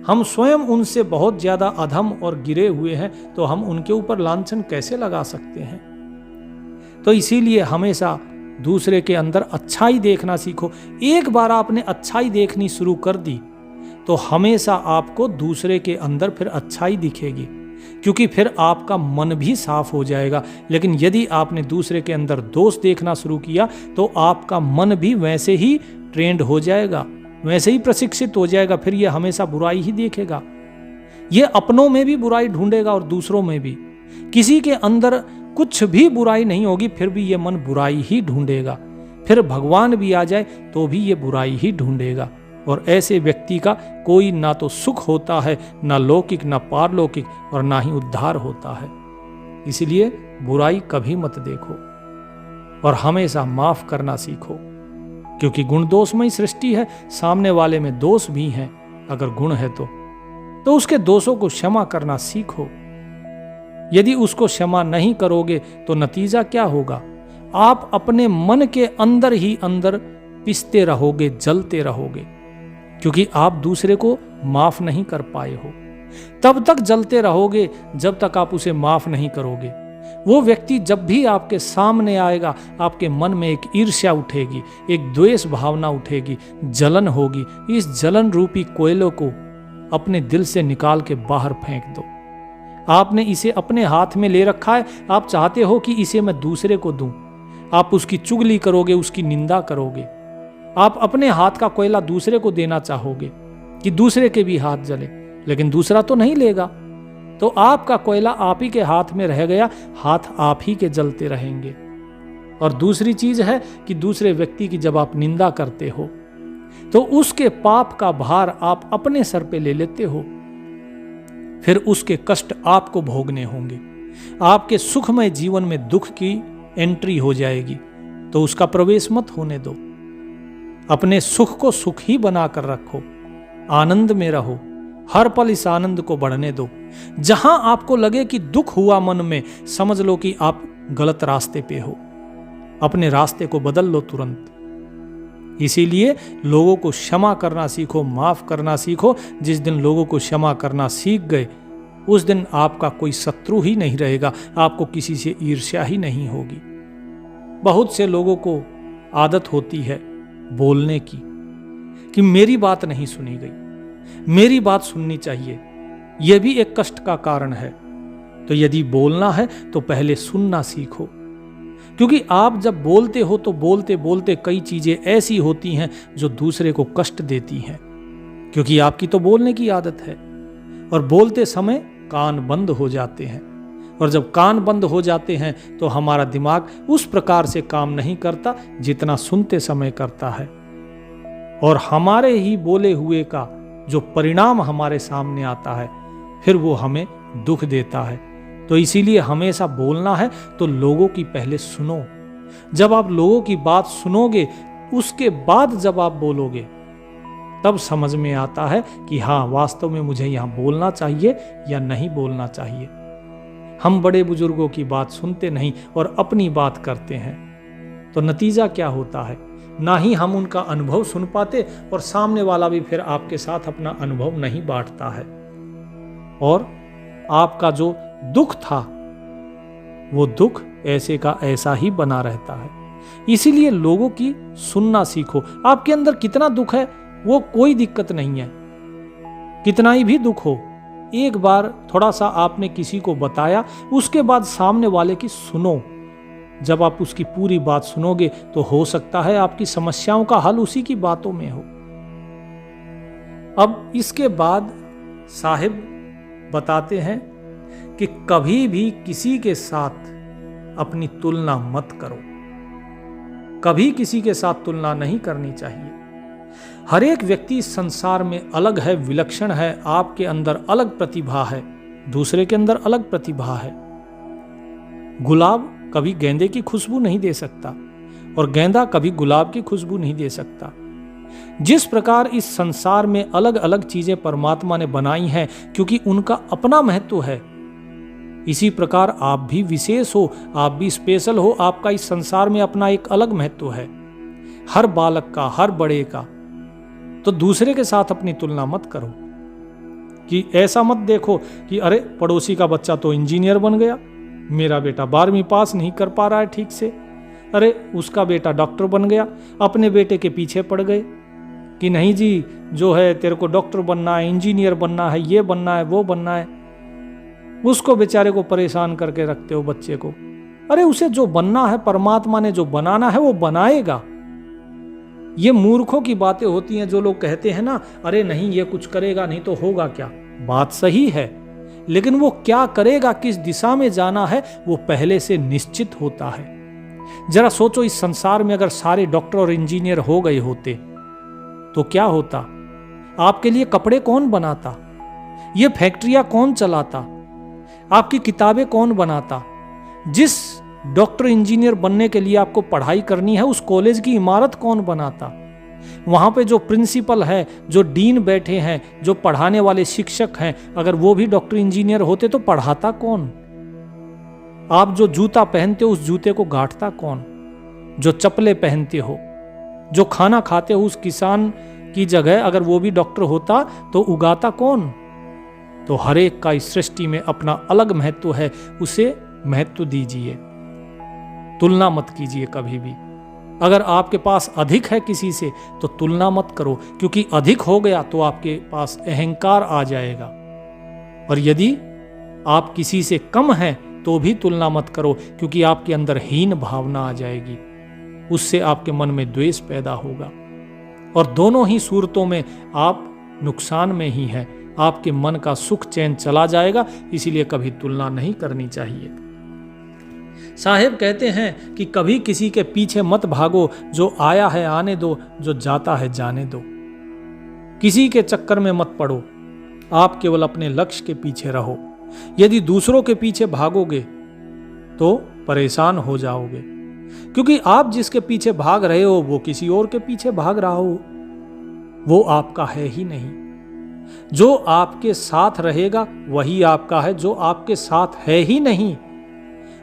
हम स्वयं उनसे बहुत ज्यादा अधम और गिरे हुए हैं, तो हम उनके ऊपर लांछन कैसे लगा सकते हैं? तो इसीलिए हमेशा दूसरे के अंदर अच्छाई देखना सीखो। एक बार आपने अच्छाई देखनी शुरू कर दी तो हमेशा आपको दूसरे के अंदर फिर अच्छाई दिखेगी, क्योंकि फिर आपका मन भी साफ हो जाएगा। लेकिन यदि आपने दूसरे के अंदर दोष देखना शुरू किया तो आपका मन भी वैसे ही ट्रेंड हो जाएगा, वैसे ही प्रशिक्षित हो जाएगा, फिर ये हमेशा बुराई ही देखेगा। ये अपनों में भी बुराई ढूंढेगा और दूसरों में भी। किसी के अंदर कुछ भी बुराई नहीं होगी, फिर भी ये मन बुराई ही ढूंढेगा। फिर भगवान भी आ जाए तो भी ये बुराई ही ढूंढेगा। और ऐसे व्यक्ति का कोई ना तो सुख होता है, ना लौकिक ना पारलौकिक, और ना ही उद्धार होता है। इसलिए बुराई कभी मत देखो और हमेशा माफ करना सीखो, क्योंकि गुण दोषमयी सृष्टि है। सामने वाले में दोष भी हैं, अगर गुण है तो उसके दोषों को क्षमा करना सीखो। यदि उसको क्षमा नहीं करोगे तो नतीजा क्या होगा? आप अपने मन के अंदर ही अंदर पिसते रहोगे, जलते रहोगे, क्योंकि आप दूसरे को माफ नहीं कर पाए हो। तब तक जलते रहोगे जब तक आप उसे माफ नहीं करोगे। वो व्यक्ति जब भी आपके सामने आएगा, आपके मन में एक ईर्ष्या उठेगी, एक द्वेष भावना उठेगी, जलन होगी। इस जलन रूपी कोयले को अपने दिल से निकाल के बाहर फेंक दो। आपने इसे अपने हाथ में ले रखा है, आप चाहते हो कि इसे मैं दूसरे को दूं। आप उसकी चुगली करोगे, उसकी निंदा करोगे। आप अपने हाथ का कोयला दूसरे को देना चाहोगे कि दूसरे के भी हाथ जले, लेकिन दूसरा तो नहीं लेगा। तो आपका कोयला आप ही के हाथ में रह गया, हाथ आप ही के जलते रहेंगे। और दूसरी चीज है कि दूसरे व्यक्ति की जब आप निंदा करते हो तो उसके पाप का भार आप अपने सर पे ले लेते हो। फिर उसके कष्ट आपको भोगने होंगे। आपके सुखमय जीवन में दुख की एंट्री हो जाएगी, तो उसका प्रवेश मत होने दो। अपने सुख को सुख ही बनाकर रखो, आनंद में रहो, हर पल इस आनंद को बढ़ने दो। जहां आपको लगे कि दुख हुआ मन में, समझ लो कि आप गलत रास्ते पे हो। अपने रास्ते को बदल लो तुरंत। इसीलिए लोगों को क्षमा करना सीखो, माफ करना सीखो। जिस दिन लोगों को क्षमा करना सीख गए, उस दिन आपका कोई शत्रु ही नहीं रहेगा, आपको किसी से ईर्ष्या ही नहीं होगी। बहुत से लोगों को आदत होती है बोलने की कि मेरी बात नहीं सुनी गई, मेरी बात सुननी चाहिए। यह भी एक कष्ट का कारण है। तो यदि बोलना है तो पहले सुनना सीखो, क्योंकि आप जब बोलते हो तो बोलते बोलते कई चीजें ऐसी होती हैं जो दूसरे को कष्ट देती हैं, क्योंकि आपकी तो बोलने की आदत है। और बोलते समय कान बंद हो जाते हैं और जब कान बंद हो जाते हैं तो हमारा दिमाग उस प्रकार से काम नहीं करता जितना सुनते समय करता है, और हमारे ही बोले हुए का जो परिणाम हमारे सामने आता है फिर वो हमें दुख देता है। तो इसीलिए हमेशा बोलना है तो लोगों की पहले सुनो। जब आप लोगों की बात सुनोगे उसके बाद जब आप बोलोगे तब समझ में आता है कि हाँ, वास्तव में मुझे यहाँ बोलना चाहिए या नहीं बोलना चाहिए। हम बड़े बुजुर्गों की बात सुनते नहीं और अपनी बात करते हैं, तो नतीजा क्या होता है? ना ही हम उनका अनुभव सुन पाते और सामने वाला भी फिर आपके साथ अपना अनुभव नहीं बांटता है, और आपका जो दुख था वो दुख ऐसे का ऐसा ही बना रहता है। इसीलिए लोगों की सुनना सीखो। आपके अंदर कितना दुख है वो कोई दिक्कत नहीं है, कितना ही भी दुख हो, एक बार थोड़ा सा आपने किसी को बताया, उसके बाद सामने वाले की सुनो। जब आप उसकी पूरी बात सुनोगे तो हो सकता है आपकी समस्याओं का हल उसी की बातों में हो। अब इसके बाद साहिब बताते हैं कि कभी भी किसी के साथ अपनी तुलना मत करो। कभी किसी के साथ तुलना नहीं करनी चाहिए। हर एक व्यक्ति इस संसार में अलग है, विलक्षण है। आपके अंदर अलग प्रतिभा है, दूसरे के अंदर अलग प्रतिभा है। गुलाब कभी गेंदे की खुशबू नहीं दे सकता और गेंदा कभी गुलाब की खुशबू नहीं दे सकता। जिस प्रकार इस संसार में अलग अलग चीजें परमात्मा ने बनाई हैं क्योंकि उनका अपना महत्व है, इसी प्रकार आप भी विशेष हो, आप भी स्पेशल हो। आपका इस संसार में अपना एक अलग महत्व है, हर बालक का, हर बड़े का। तो दूसरे के साथ अपनी तुलना मत करो कि ऐसा मत देखो कि अरे पड़ोसी का बच्चा तो इंजीनियर बन गया, मेरा बेटा 12वीं पास नहीं कर पा रहा है ठीक से, अरे उसका बेटा डॉक्टर बन गया। अपने बेटे के पीछे पड़ गए कि नहीं जी, जो है तेरे को डॉक्टर बनना है, इंजीनियर बनना है, ये बनना है, वो बनना है। उसको बेचारे को परेशान करके रखते हो बच्चे को। अरे उसे जो बनना है, परमात्मा ने जो बनाना है वो बनाएगा। ये मूर्खों की बातें होती हैं जो लोग कहते हैं ना, अरे नहीं ये कुछ करेगा नहीं तो होगा क्या। बात सही है, लेकिन वो क्या करेगा, किस दिशा में जाना है, वो पहले से निश्चित होता है। जरा सोचो, इस संसार में अगर सारे डॉक्टर और इंजीनियर हो गए होते तो क्या होता? आपके लिए कपड़े कौन बनाता? ये फैक्ट्रियां कौन चलाता? आपकी किताबें कौन बनाता? जिस डॉक्टर इंजीनियर बनने के लिए आपको पढ़ाई करनी है उस कॉलेज की इमारत कौन बनाता? वहां पे जो प्रिंसिपल है, जो डीन बैठे हैं, जो पढ़ाने वाले शिक्षक हैं, अगर वो भी डॉक्टर इंजीनियर होते तो पढ़ाता कौन? आप जो जूता पहनते हो उस जूते को गांठता कौन? जो चप्पलें पहनते हो, जो खाना खाते हो, उस किसान की जगह अगर वो भी डॉक्टर होता तो उगाता कौन? तो हर एक का इस सृष्टि में अपना अलग महत्व है, उसे महत्व दीजिए। तुलना मत कीजिए कभी भी। अगर आपके पास अधिक है किसी से तो तुलना मत करो, क्योंकि अधिक हो गया तो आपके पास अहंकार आ जाएगा। और यदि आप किसी से कम हैं तो भी तुलना मत करो, क्योंकि आपके अंदर हीन भावना आ जाएगी। उससे आपके मन में द्वेष पैदा होगा और दोनों ही सूरतों में आप नुकसान में ही हैं। आपके मन का सुख चैन चला जाएगा। इसीलिए कभी तुलना नहीं करनी चाहिए। साहिब कहते हैं कि कभी किसी के पीछे मत भागो, जो आया है आने दो, जो जाता है जाने दो। किसी के चक्कर में मत पड़ो, आप केवल अपने लक्ष्य के पीछे रहो। यदि दूसरों के पीछे भागोगे तो परेशान हो जाओगे, क्योंकि आप जिसके पीछे भाग रहे हो वो किसी और के पीछे भाग रहा हो, वो आपका है ही नहीं। जो आपके साथ रहेगा वही आपका है, जो आपके साथ है ही नहीं।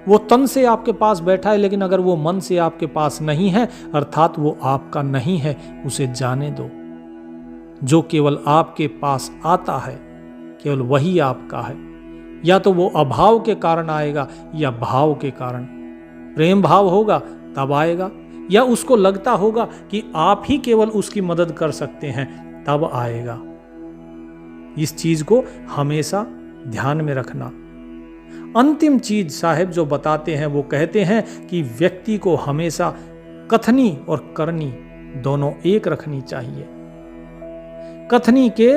वो तन से आपके पास बैठा है, लेकिन अगर वो मन से आपके पास नहीं है, अर्थात वो आपका नहीं है, उसे जाने दो। जो केवल आपके पास आता है केवल वही आपका है। या तो वो अभाव के कारण आएगा या भाव के कारण। प्रेम भाव होगा तब आएगा, या उसको लगता होगा कि आप ही केवल उसकी मदद कर सकते हैं तब आएगा। इस चीज को हमेशा ध्यान में रखना। अंतिम चीज साहिब जो बताते हैं वो कहते हैं कि व्यक्ति को हमेशा कथनी और करनी दोनों एक रखनी चाहिए। कथनी के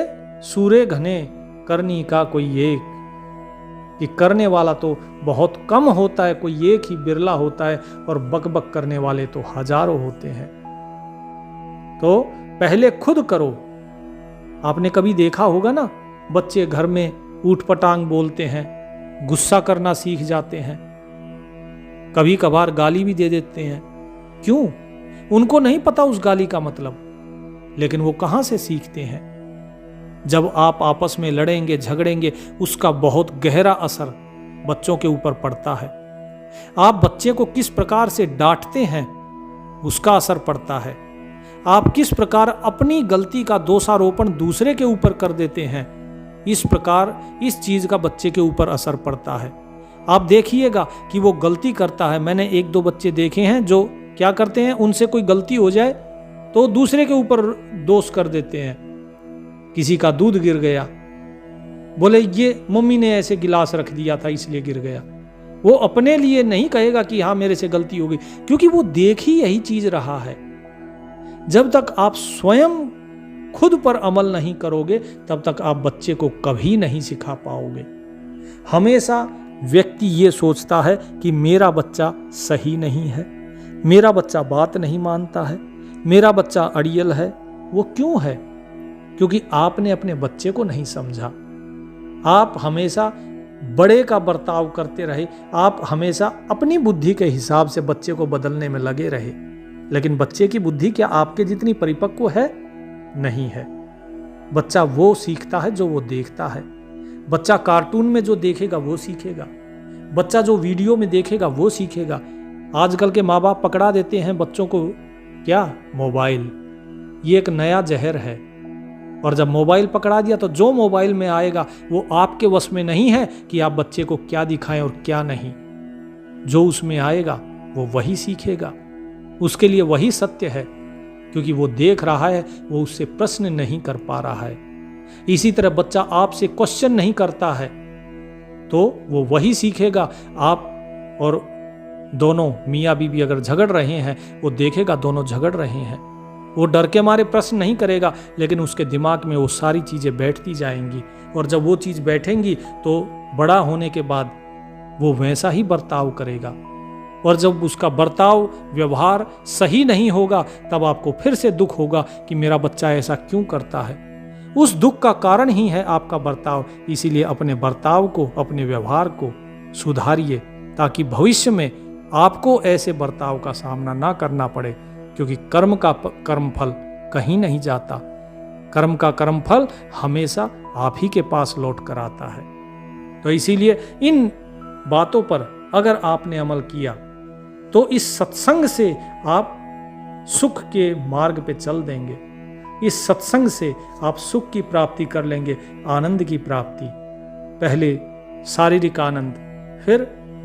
सूरे घने, करनी का कोई एक। कि करने वाला तो बहुत कम होता है, कोई एक ही बिरला होता है, और बकबक करने वाले तो हजारों होते हैं। तो पहले खुद करो। आपने कभी देखा होगा ना, बच्चे घर में ऊट पटांग बोलते हैं, गुस्सा करना सीख जाते हैं, कभी कभार गाली भी दे देते हैं। क्यों? उनको नहीं पता उस गाली का मतलब, लेकिन वो कहां से सीखते हैं? जब आप आपस में लड़ेंगे झगड़ेंगे, उसका बहुत गहरा असर बच्चों के ऊपर पड़ता है। आप बच्चे को किस प्रकार से डांटते हैं, उसका असर पड़ता है। आप किस प्रकार अपनी गलती का दोषारोपण दूसरे के ऊपर कर देते हैं, इस प्रकार इस चीज का बच्चे के ऊपर असर पड़ता है। आप देखिएगा कि वो गलती करता है। मैंने एक दो बच्चे देखे हैं जो क्या करते हैं, उनसे कोई गलती हो जाए तो दूसरे के ऊपर दोष कर देते हैं। किसी का दूध गिर गया, बोले ये मम्मी ने ऐसे गिलास रख दिया था इसलिए गिर गया। वो अपने लिए नहीं कहेगा कि हाँ मेरे से गलती हो गई, क्योंकि वो देख ही यही चीज रहा है। जब तक आप स्वयं खुद पर अमल नहीं करोगे, तब तक आप बच्चे को कभी नहीं सिखा पाओगे। हमेशा व्यक्ति ये सोचता है कि मेरा बच्चा सही नहीं है, मेरा बच्चा बात नहीं मानता है, मेरा बच्चा अड़ियल है। वो क्यों है? क्योंकि आपने अपने बच्चे को नहीं समझा। आप हमेशा बड़े का बर्ताव करते रहे, आप हमेशा अपनी बुद्धि के हिसाब से बच्चे को बदलने में लगे रहे, लेकिन बच्चे की बुद्धि क्या आपके जितनी परिपक्व है? नहीं है। बच्चा वो सीखता है जो वो देखता है। बच्चा कार्टून में जो देखेगा वो सीखेगा, बच्चा जो वीडियो में देखेगा वो सीखेगा। आजकल के माँ बाप पकड़ा देते हैं बच्चों को, क्या? मोबाइल। ये एक नया जहर है, और जब मोबाइल पकड़ा दिया तो जो मोबाइल में आएगा वो आपके वश में नहीं है कि आप बच्चे को क्या दिखाएं और क्या नहीं। जो उसमें आएगा वो वही सीखेगा, उसके लिए वही सत्य है, क्योंकि वो देख रहा है, वो उससे प्रश्न नहीं कर पा रहा है। इसी तरह बच्चा आपसे क्वेश्चन नहीं करता है तो वो वही सीखेगा। आप और दोनों मियाँ बीवी अगर झगड़ रहे हैं, वो देखेगा दोनों झगड़ रहे हैं, वो डर के मारे प्रश्न नहीं करेगा, लेकिन उसके दिमाग में वो सारी चीज़ें बैठती जाएंगी, और जब वो चीज़ बैठेंगी तो बड़ा होने के बाद वो वैसा ही बर्ताव करेगा। और जब उसका बर्ताव व्यवहार सही नहीं होगा, तब आपको फिर से दुख होगा कि मेरा बच्चा ऐसा क्यों करता है। उस दुख का कारण ही है आपका बर्ताव। इसीलिए अपने बर्ताव को, अपने व्यवहार को सुधारिए, ताकि भविष्य में आपको ऐसे बर्ताव का सामना ना करना पड़े, क्योंकि कर्म का कर्मफल कहीं नहीं जाता। कर्म का कर्मफल हमेशा आप ही के पास लौट कर आता है। तो इसीलिए इन बातों पर अगर आपने अमल किया तो इस सत्संग से आप सुख के मार्ग पे चल देंगे। इस सत्संग से आप सुख की प्राप्ति कर लेंगे, आनंद की प्राप्ति। पहले शारीरिक आनंद, फिर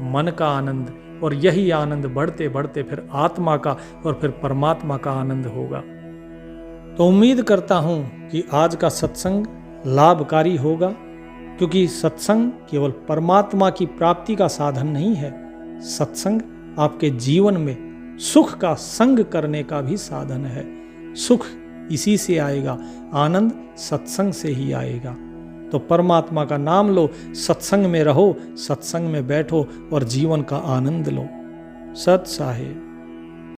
मन का आनंद, और यही आनंद बढ़ते बढ़ते फिर आत्मा का और फिर परमात्मा का आनंद होगा। तो उम्मीद करता हूं कि आज का सत्संग लाभकारी होगा, क्योंकि सत्संग केवल परमात्मा की प्राप्ति का साधन नहीं है। सत्संग आपके जीवन में सुख का संग करने का भी साधन है। सुख इसी से आएगा, आनंद सत्संग से ही आएगा। तो परमात्मा का नाम लो, सत्संग में रहो, सत्संग में बैठो और जीवन का आनंद लो। सत साहेब।